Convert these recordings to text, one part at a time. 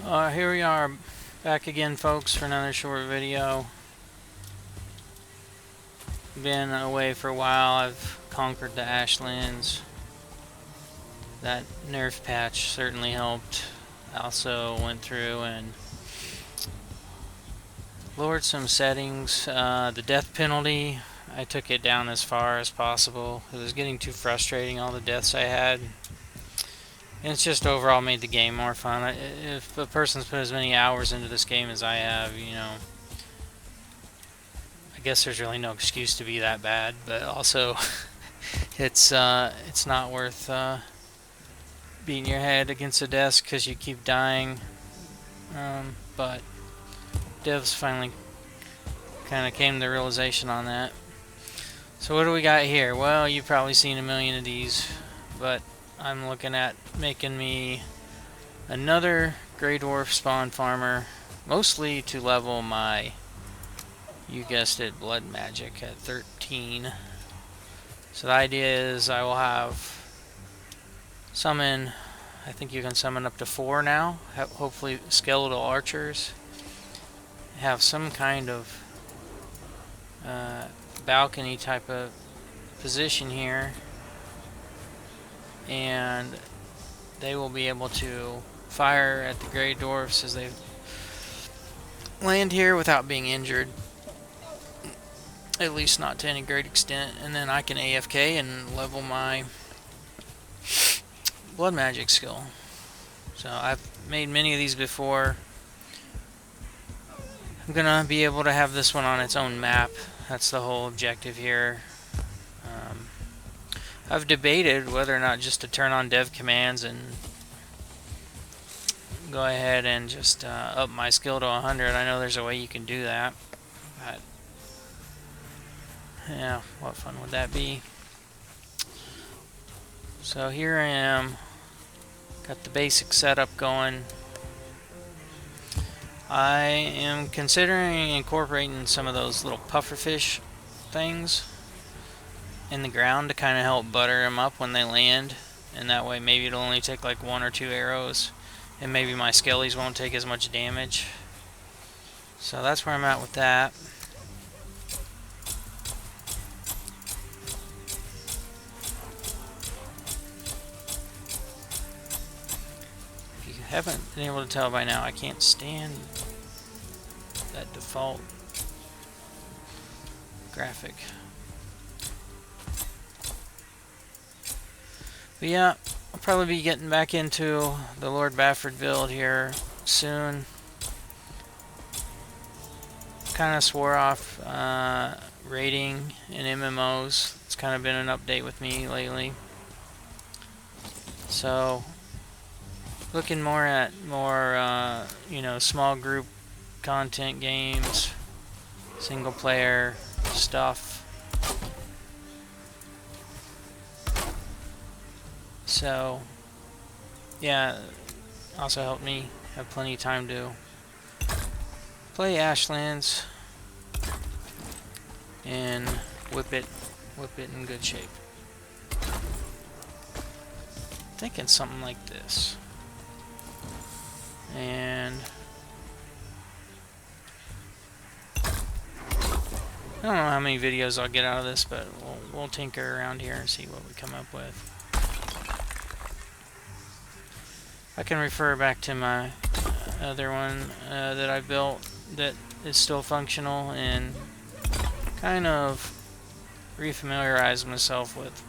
Here we are back again, folks, for another short video. Been away for a while. I've conquered the Ashlands. That nerf patch certainly helped. I also went through and lowered some settings. The death penalty, I took it down as far as possible. It was getting too frustrating, all the deaths I had. And it's just overall made the game more fun. If a person's put as many hours into this game as I have, you know, I guess there's really no excuse to be that bad. But also, it's not worth beating your head against a desk because you keep dying. But devs finally kind of came to the realization on that. So what do we got here? Well, you've probably seen a million of these, but I'm looking at making me another Greydwarf spawn farmer, mostly to level my, you guessed it, blood magic at 13. So the idea is I will have summon, I think you can summon up to 4 now, hopefully skeletal archers, have some kind of balcony type of position here, and they will be able to fire at the Greydwarfs as they land here without being injured, at least not to any great extent, and then I can AFK and level my blood magic skill. So I've made many of these before. I'm gonna be able to have this one on its own map. That's the whole objective here. I've debated whether or not just to turn on dev commands and go ahead and just up my skill to 100. I know there's a way you can do that, but yeah, what fun would that be? So here I am, got the basic setup going. I am considering incorporating some of those little pufferfish things in the ground to kind of help butter them up when they land, and that way maybe it'll only take like 1 or 2 arrows, and maybe my skellies won't take as much damage. So that's where I'm at with that. If you haven't been able to tell by now, I can't stand that default graphic. But yeah, I'll probably be getting back into the Lord Bafford build here soon. Kind of swore off raiding in MMOs. It's kind of been an update with me lately. So looking more at you know, small group content games, single player stuff. So yeah, also helped me have plenty of time to play Ashlands and whip it in good shape. Thinking something like this. And I don't know how many videos I'll get out of this, but we'll tinker around here and see what we come up with. I can refer back to my other one that I built that is still functional and kind of refamiliarize myself with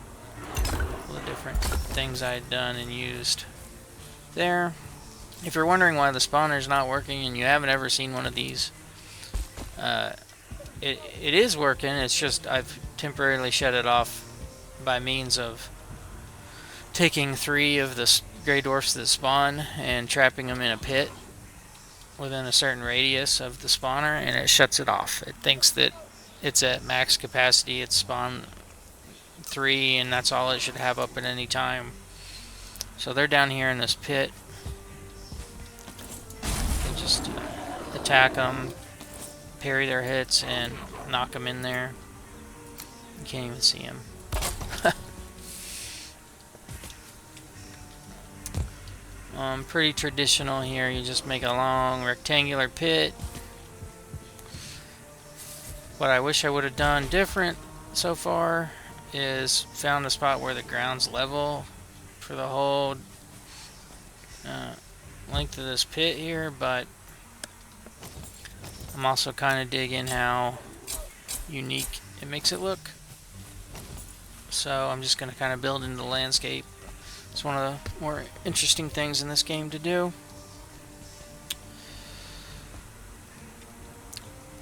all the different things I had done and used there. If you're wondering why the spawner is not working and you haven't ever seen one of these, it is working. It's just I've temporarily shut it off by means of taking 3 of the Greydwarfs that spawn and trapping them in a pit within a certain radius of the spawner, and it shuts it off. It thinks that it's at max capacity. It's spawn 3, and that's all it should have up at any time. So they're down here in this pit. You just attack them, parry their hits, and knock them in there. You can't even see them. Pretty traditional here. You just make a long rectangular pit. What I wish I would have done different so far is found a spot where the ground's level for the whole length of this pit here, but I'm also kind of digging how unique it makes it look. So I'm just going to kind of build into the landscape. It's one of the more interesting things in this game to do.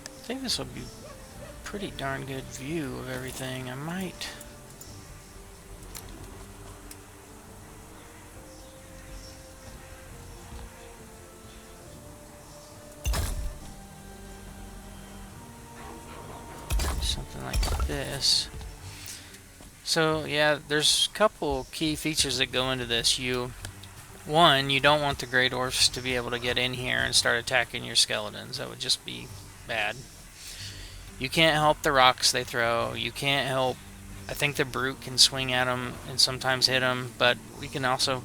I think this will be a pretty darn good view of everything. I might... something like this. So yeah, there's a couple key features that go into this. One, you don't want the Greydwarfs to be able to get in here and start attacking your skeletons. That would just be bad. You can't help the rocks they throw. You can't help... I think the brute can swing at them and sometimes hit them, but we can also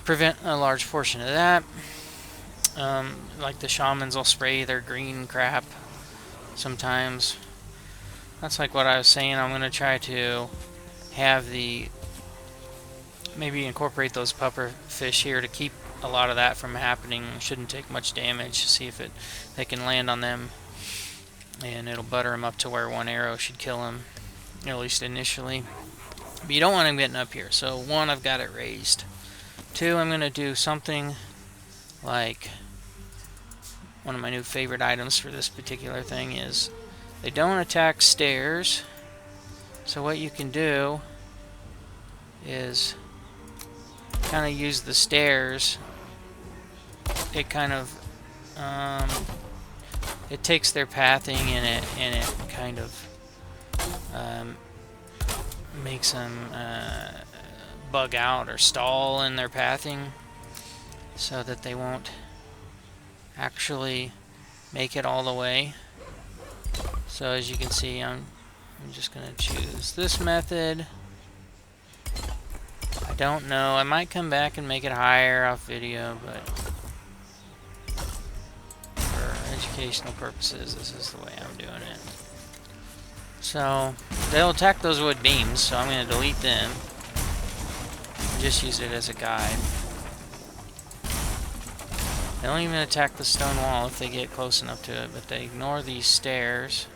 prevent a large portion of that. Like the shamans will spray their green crap sometimes. That's like what I was saying. I'm going to try to have maybe incorporate those puffer fish here to keep a lot of that from happening. Shouldn't take much damage. See if they can land on them, and it'll butter them up to where one arrow should kill them, at least initially. But you don't want them getting up here. So one, I've got it raised. Two, I'm going to do something like one of my new favorite items for this particular thing is they don't attack stairs. So what you can do is kind of use the stairs. It kind of it takes their pathing and it kind of makes them bug out or stall in their pathing so that they won't actually make it all the way. So as you can see, I'm just going to choose this method. I don't know. I might come back and make it higher off video, but for educational purposes, this is the way I'm doing it. So they'll attack those wood beams, so I'm going to delete them. Just use it as a guide. They don't even attack the stone wall if they get close enough to it, but they ignore these stairs.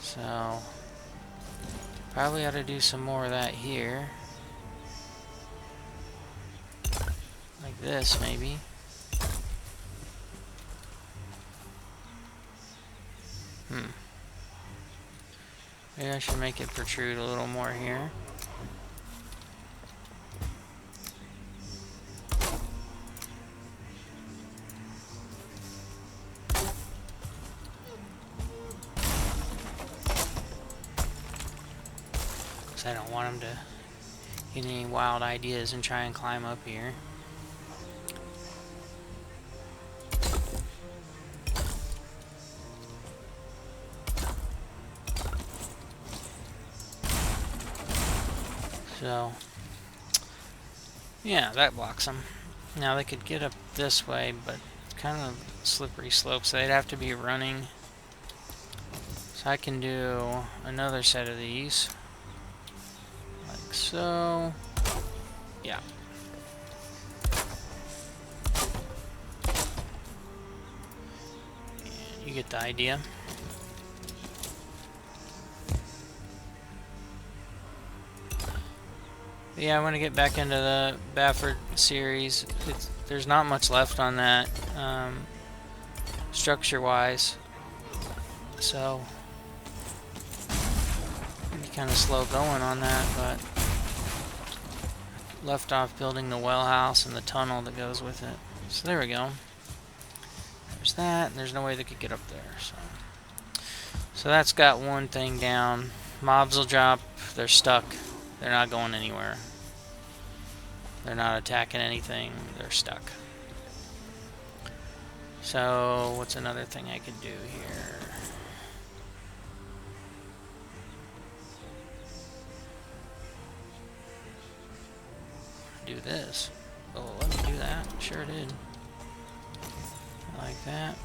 So probably ought to do some more of that here. Like this, maybe. Maybe I should make it protrude a little more here. I don't want them to get any wild ideas and try and climb up here. So, yeah, that blocks them. Now they could get up this way, but it's kind of slippery slope, so they'd have to be running. So I can do another set of these. Like so. Yeah. You get the idea. Yeah, I want to get back into the Bafford series. There's not much left on that, structure-wise. So, be kind of slow going on that, but left off building the well house and the tunnel that goes with it. So there we go. There's that, and there's no way they could get up there. So that's got one thing down. Mobs will drop. They're stuck. They're not going anywhere. They're not attacking anything. They're stuck. So, what's another thing I could do here? Do do this. Oh, let me do that. Sure did. Like that.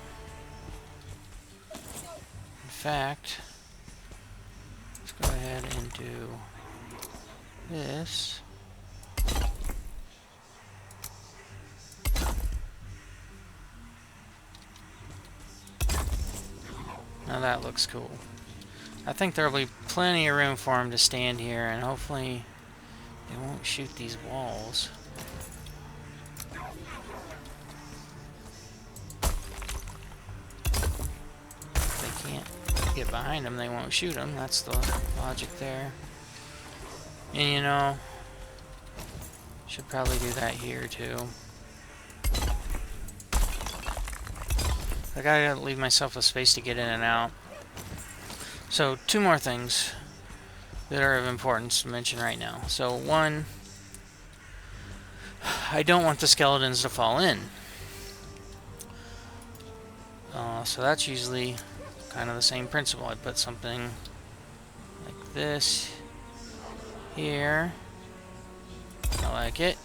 In fact, let's go ahead and do this. Now that looks cool. I think there'll be plenty of room for him to stand here, and hopefully they won't shoot these walls. If they can't get behind them, they won't shoot them. That's the logic there. And you know, should probably do that here too. I gotta leave myself a space to get in and out. So, two more things that are of importance to mention right now. So, one, I don't want the skeletons to fall in. So that's usually kind of the same principle. I put something like this here. I like it.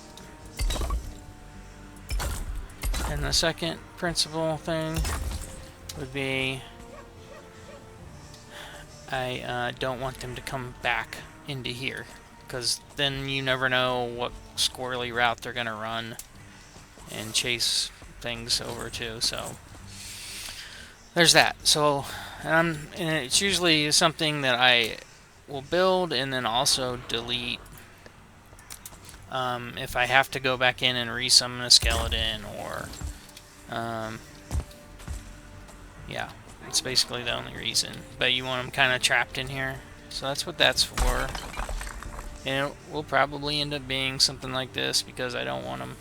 And the second principle thing would be I don't want them to come back into here, because then you never know what squirrely route they're going to run and chase things over to. So there's that. So and it's usually something that I will build and then also delete if I have to go back in and resummon a skeleton, or yeah, it's basically the only reason. But you want them kind of trapped in here, so that's what that's for. And it will probably end up being something like this, because I don't want them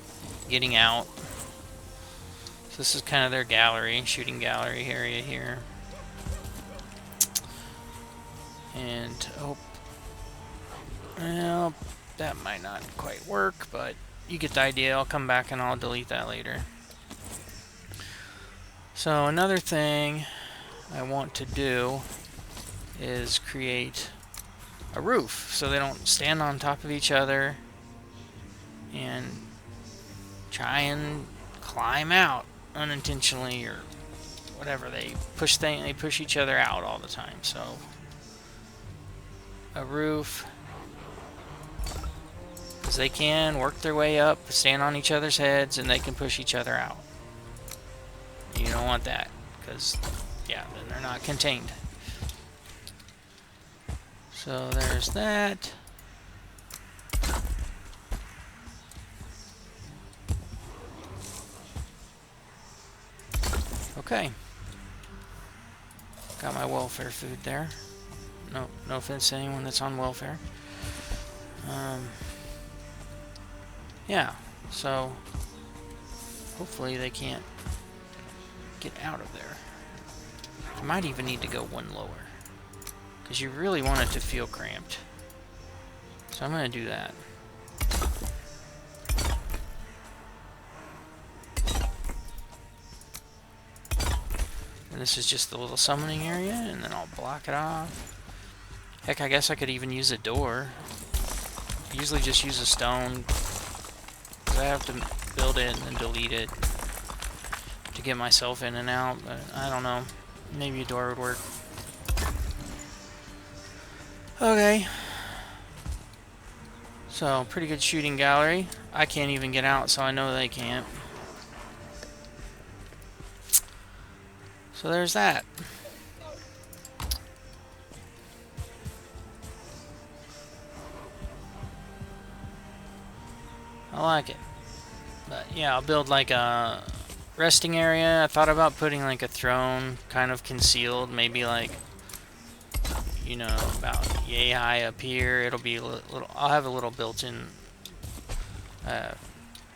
getting out. So this is kind of their gallery, shooting gallery area here. And oh, well, that might not quite work, but you get the idea. I'll come back and I'll delete that later. So another thing I want to do is create a roof so they don't stand on top of each other and try and climb out unintentionally or whatever. They push each other out all the time. So a roof, because they can work their way up, stand on each other's heads, and they can push each other out. You don't want that, because yeah, then they're not contained. So there's that. Okay. Got my welfare food there. No offense to anyone that's on welfare. Yeah, so hopefully they can't get out of there. I might even need to go one lower, because you really want it to feel cramped. So I'm going to do that. And this is just the little summoning area, and then I'll block it off. Heck, I guess I could even use a door. I usually just use a stone, because I have to build it and then delete it to get myself in and out, but I don't know. Maybe a door would work. Okay. So, pretty good shooting gallery. I can't even get out, so I know they can't. So there's that. I like it. But yeah, I'll build like a resting area. I thought about putting like a throne kind of concealed, maybe like, you know, about yay high up here. It'll be a little, I'll have a little built-in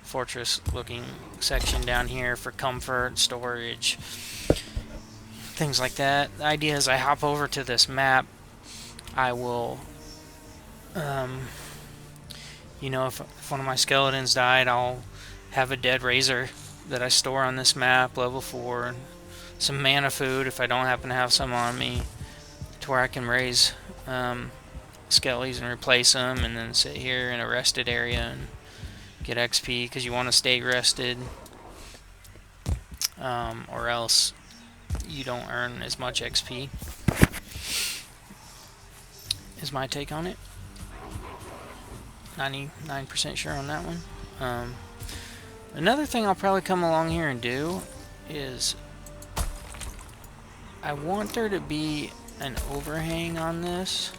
fortress looking section down here for comfort, storage, things like that. The idea is I hop over to this map, I will you know, if one of my skeletons died, I'll have a dead razor that I store on this map, level 4, and some mana food if I don't happen to have some on me, to where I can raise skellies and replace them, and then sit here in a rested area and get XP because you want to stay rested, or else you don't earn as much XP, is my take on it. 99% sure on that one. Another thing I'll probably come along here and do is I want there to be an overhang on this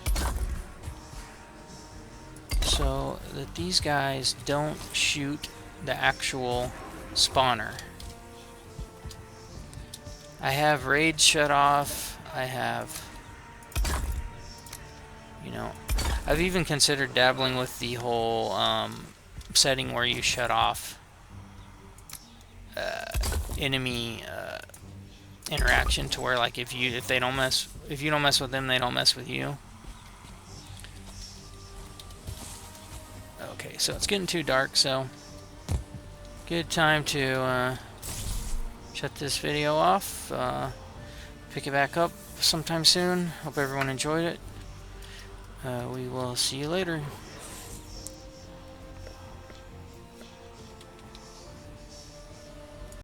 so that these guys don't shoot the actual spawner. I have raids shut off. I have, you know, I've even considered dabbling with the whole setting where you shut off enemy interaction, to where like if you don't mess with them, they don't mess with you. Okay, so it's getting too dark, so good time to shut this video off. Pick it back up sometime soon. Hope everyone enjoyed it. We will see you later.